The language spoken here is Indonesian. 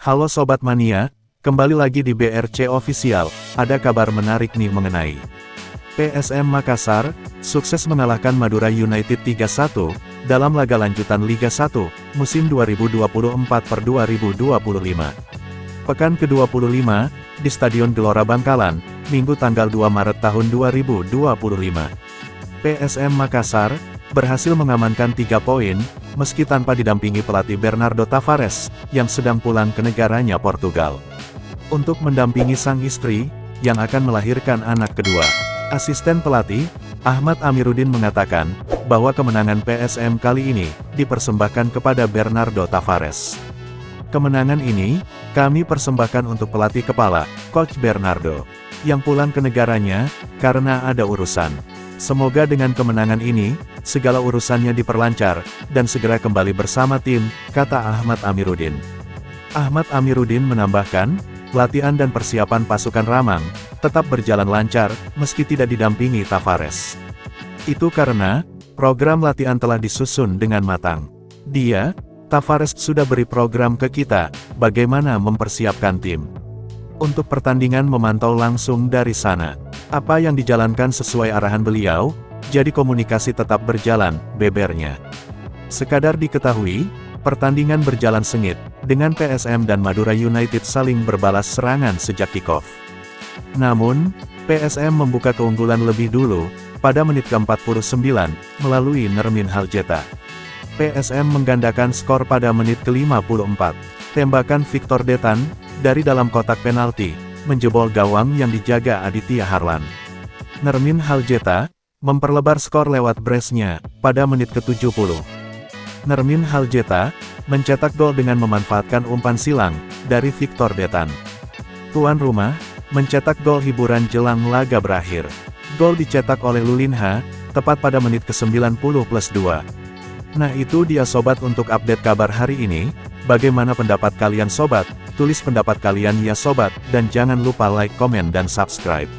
Halo Sobat Mania, kembali lagi di BRC Official. Ada kabar menarik nih mengenai PSM Makassar, sukses mengalahkan Madura United 3-1, dalam laga lanjutan Liga 1, musim 2024-2025. Pekan ke-25, di Stadion Gelora Bangkalan, Minggu tanggal 2 Maret tahun 2025. PSM Makassar, berhasil mengamankan 3 poin, meski tanpa didampingi pelatih Bernardo Tavares, yang sedang pulang ke negaranya Portugal. Untuk mendampingi sang istri, yang akan melahirkan anak kedua. Asisten pelatih, Ahmad Amiruddin mengatakan, bahwa kemenangan PSM kali ini, dipersembahkan kepada Bernardo Tavares. Kemenangan ini, kami persembahkan untuk pelatih kepala, Coach Bernardo, yang pulang ke negaranya, karena ada urusan. Semoga dengan kemenangan ini, segala urusannya diperlancar, dan segera kembali bersama tim, kata Ahmad Amiruddin. Ahmad Amiruddin menambahkan, latihan dan persiapan pasukan Ramang, tetap berjalan lancar, meski tidak didampingi Tavares. Itu karena, program latihan telah disusun dengan matang. Tavares sudah beri program ke kita, bagaimana mempersiapkan tim. Untuk pertandingan memantau langsung dari sana. Apa yang dijalankan sesuai arahan beliau, jadi komunikasi tetap berjalan, bebernya. Sekadar diketahui, pertandingan berjalan sengit, dengan PSM dan Madura United saling berbalas serangan sejak kick-off. Namun, PSM membuka keunggulan lebih dulu, pada menit ke-49, melalui Nermin Haljeta. PSM menggandakan skor pada menit ke-54. Tembakan Victor Detan, dari dalam kotak penalti, menjebol gawang yang dijaga Aditya Harlan. Nermin Haljeta, memperlebar skor lewat brace-nya, pada menit ke-70. Nermin Haljeta, mencetak gol dengan memanfaatkan umpan silang, dari Victor Detan. Tuan rumah, mencetak gol hiburan jelang laga berakhir. Gol dicetak oleh Lulinha, tepat pada menit ke-90+2. Nah itu dia sobat untuk update kabar hari ini. Bagaimana pendapat kalian sobat? Tulis pendapat kalian ya sobat, dan jangan lupa like, komen dan subscribe.